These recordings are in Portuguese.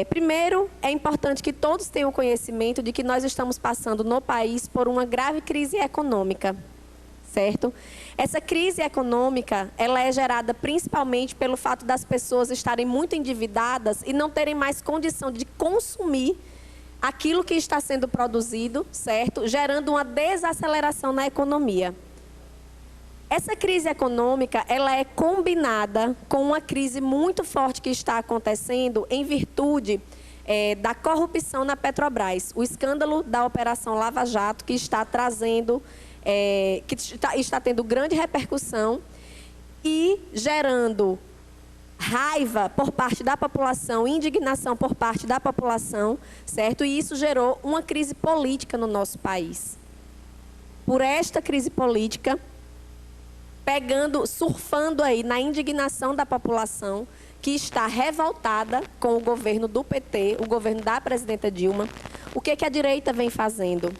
Primeiro, é importante que todos tenham conhecimento de que nós estamos passando no país por uma grave crise econômica, certo? Essa crise econômica, ela é gerada principalmente pelo fato das pessoas estarem muito endividadas e não terem mais condição de consumir aquilo que está sendo produzido, certo? Gerando uma desaceleração na economia. Essa crise econômica, ela é combinada com uma crise muito forte que está acontecendo em virtude da corrupção na Petrobras. O escândalo da Operação Lava Jato, que está trazendo, está tendo grande repercussão e gerando raiva por parte da população, indignação por parte da população, certo? E isso gerou uma crise política no nosso país. Por esta crise política, surfando aí na indignação da população, que está revoltada com o governo do PT, o governo da presidenta Dilma, o que a direita vem fazendo?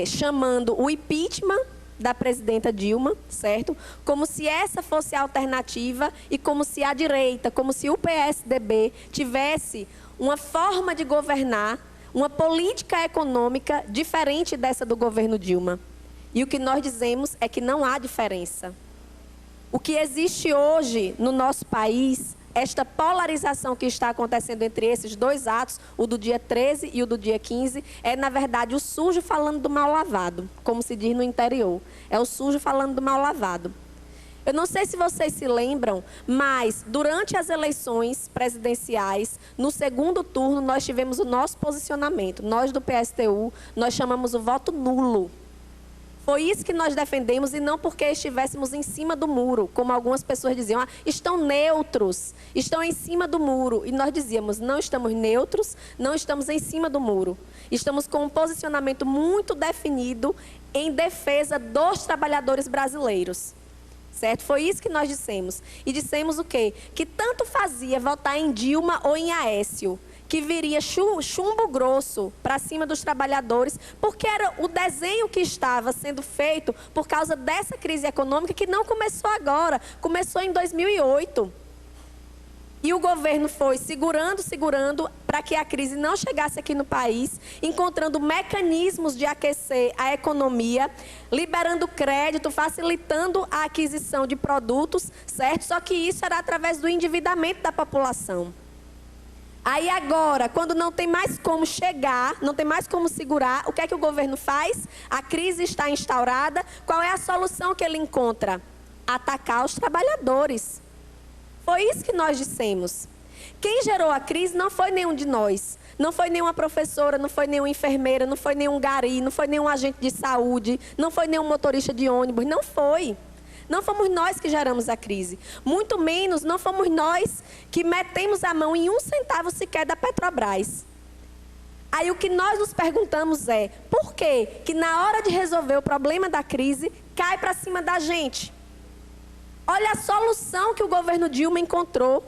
Chamando o impeachment da presidenta Dilma, certo? Como se essa fosse a alternativa e como se a direita, como se o PSDB tivesse uma forma de governar, uma política econômica diferente dessa do governo Dilma. E o que nós dizemos é que não há diferença. O que existe hoje no nosso país, esta polarização que está acontecendo entre esses dois atos, o do dia 13 e o do dia 15, é, na verdade, o sujo falando do mal lavado, como se diz no interior. É o sujo falando do mal lavado. Eu não sei se vocês se lembram, mas durante as eleições presidenciais, no segundo turno, nós tivemos o nosso posicionamento. Nós do PSTU, nós chamamos o voto nulo. Foi isso que nós defendemos e não porque estivéssemos em cima do muro, como algumas pessoas diziam, estão neutros, estão em cima do muro. E nós dizíamos, não estamos neutros, não estamos em cima do muro. Estamos com um posicionamento muito definido em defesa dos trabalhadores brasileiros. Certo? Foi isso que nós dissemos. E dissemos o quê? Que tanto fazia votar em Dilma ou em Aécio, que viria chumbo grosso para cima dos trabalhadores, porque era o desenho que estava sendo feito por causa dessa crise econômica que não começou agora, começou em 2008. E o governo foi segurando para que a crise não chegasse aqui no país, encontrando mecanismos de aquecer a economia, liberando crédito, facilitando a aquisição de produtos, certo? Só que isso era através do endividamento da população. Aí agora, quando não tem mais como chegar, não tem mais como segurar, o que é que o governo faz? A crise está instaurada, qual é a solução que ele encontra? Atacar os trabalhadores. Foi isso que nós dissemos. Quem gerou a crise não foi nenhum de nós. Não foi nenhuma professora, não foi nenhuma enfermeira, não foi nenhum gari, não foi nenhum agente de saúde, não foi nenhum motorista de ônibus, não foi. Não fomos nós que geramos a crise. Muito menos, não fomos nós que metemos a mão em 1 centavo sequer da Petrobras. Aí o que nós nos perguntamos é, por que que na hora de resolver o problema da crise, cai para cima da gente? Olha a solução que o governo Dilma encontrou.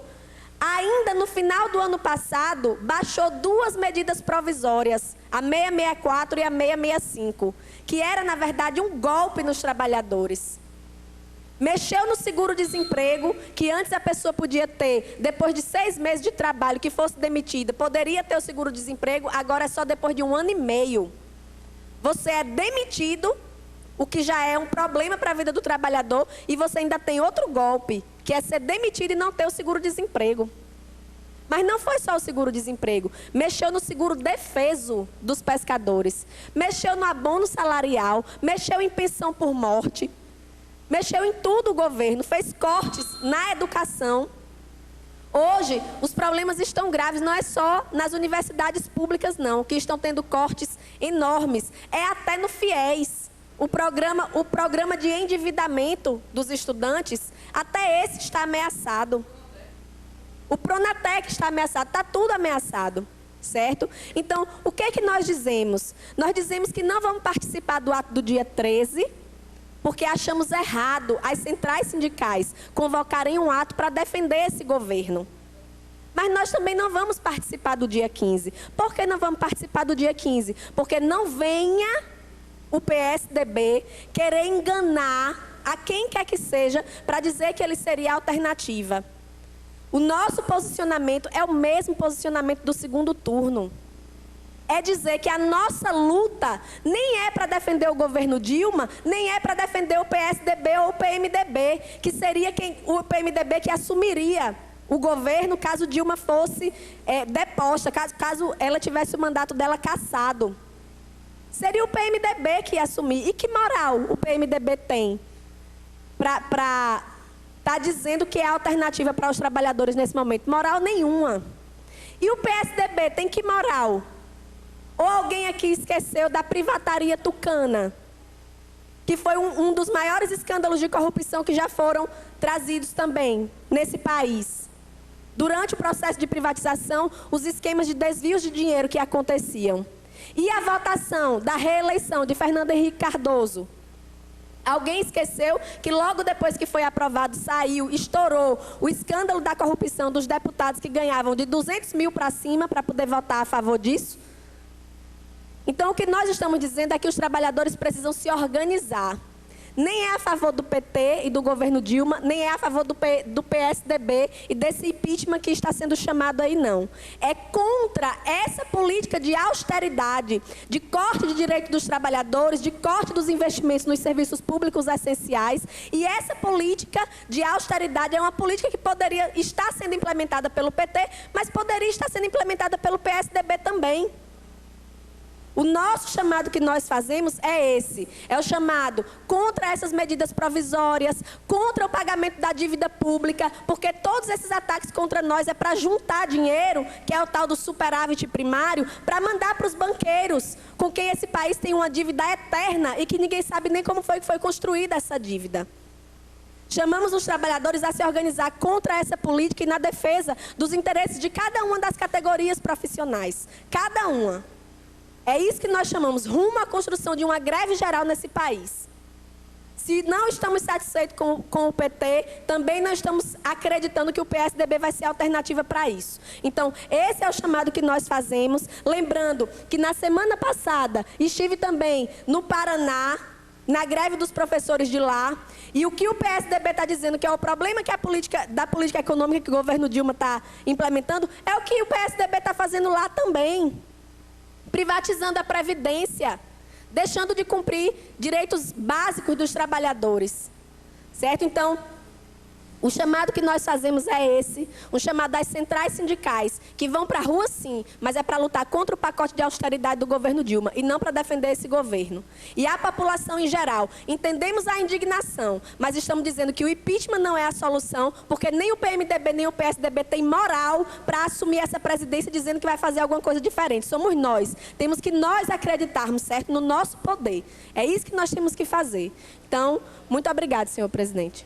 Ainda no final do ano passado, baixou 2 medidas provisórias, a 664 e a 665, que era, na verdade, um golpe nos trabalhadores. Mexeu no seguro-desemprego, que antes a pessoa podia ter, depois de 6 meses de trabalho, que fosse demitida, poderia ter o seguro-desemprego, agora é só depois de 1 ano e meio. Você é demitido, o que já é um problema para a vida do trabalhador, e você ainda tem outro golpe, que é ser demitido e não ter o seguro-desemprego. Mas não foi só o seguro-desemprego, mexeu no seguro-defeso dos pescadores, mexeu no abono salarial, mexeu em pensão por morte, mexeu em tudo o governo, fez cortes na educação. Hoje, os problemas estão graves, não é só nas universidades públicas, não, que estão tendo cortes enormes. É até no FIES. O programa de endividamento dos estudantes, até esse está ameaçado. O Pronatec está ameaçado, está tudo ameaçado, certo? Então, o que é que nós dizemos? Nós dizemos que não vamos participar do ato do dia 13, porque achamos errado as centrais sindicais convocarem um ato para defender esse governo. Mas nós também não vamos participar do dia 15. Por que não vamos participar do dia 15? Porque não venha o PSDB querer enganar a quem quer que seja para dizer que ele seria a alternativa. O nosso posicionamento é o mesmo posicionamento do segundo turno. É dizer que a nossa luta nem é para defender o governo Dilma, nem é para defender o PSDB ou o PMDB, que seria o PMDB que assumiria o governo caso Dilma fosse deposta, caso ela tivesse o mandato dela cassado. Seria o PMDB que ia assumir. E que moral o PMDB tem para estar dizendo que é a alternativa para os trabalhadores nesse momento? Moral nenhuma. E o PSDB tem que moral? Ou alguém aqui esqueceu da privataria tucana, que foi um dos maiores escândalos de corrupção que já foram trazidos também nesse país. Durante o processo de privatização, os esquemas de desvios de dinheiro que aconteciam. E a votação da reeleição de Fernando Henrique Cardoso? Alguém esqueceu que logo depois que foi aprovado, saiu, estourou o escândalo da corrupção dos deputados que ganhavam de 200 mil para cima para poder votar a favor disso? Então, o que nós estamos dizendo é que os trabalhadores precisam se organizar. Nem é a favor do PT e do governo Dilma, nem é a favor do PSDB e desse impeachment que está sendo chamado aí, não. É contra essa política de austeridade, de corte de direitos dos trabalhadores, de corte dos investimentos nos serviços públicos essenciais. E essa política de austeridade é uma política que poderia estar sendo implementada pelo PT, mas poderia estar sendo implementada pelo PSDB também. O nosso chamado que nós fazemos é esse, é o chamado contra essas medidas provisórias, contra o pagamento da dívida pública, porque todos esses ataques contra nós é para juntar dinheiro, que é o tal do superávit primário, para mandar para os banqueiros, com quem esse país tem uma dívida eterna e que ninguém sabe nem como foi que foi construída essa dívida. Chamamos os trabalhadores a se organizar contra essa política e na defesa dos interesses de cada uma das categorias profissionais, cada uma. É isso que nós chamamos rumo à construção de uma greve geral nesse país. Se não estamos satisfeitos com o PT, também não estamos acreditando que o PSDB vai ser a alternativa para isso. Então, esse é o chamado que nós fazemos. Lembrando que na semana passada estive também no Paraná, na greve dos professores de lá, e o que o PSDB está dizendo que é o problema que da política econômica que o governo Dilma está implementando, é o que o PSDB está fazendo lá também. Privatizando a Previdência, deixando de cumprir direitos básicos dos trabalhadores, certo? Então, o chamado que nós fazemos é esse, um chamado das centrais sindicais, que vão para a rua sim, mas é para lutar contra o pacote de austeridade do governo Dilma, e não para defender esse governo. E a população em geral, entendemos a indignação, mas estamos dizendo que o impeachment não é a solução, porque nem o PMDB nem o PSDB tem moral para assumir essa presidência dizendo que vai fazer alguma coisa diferente. Somos nós, temos que nós acreditarmos, certo, no nosso poder. É isso que nós temos que fazer. Então, muito obrigada, senhor presidente.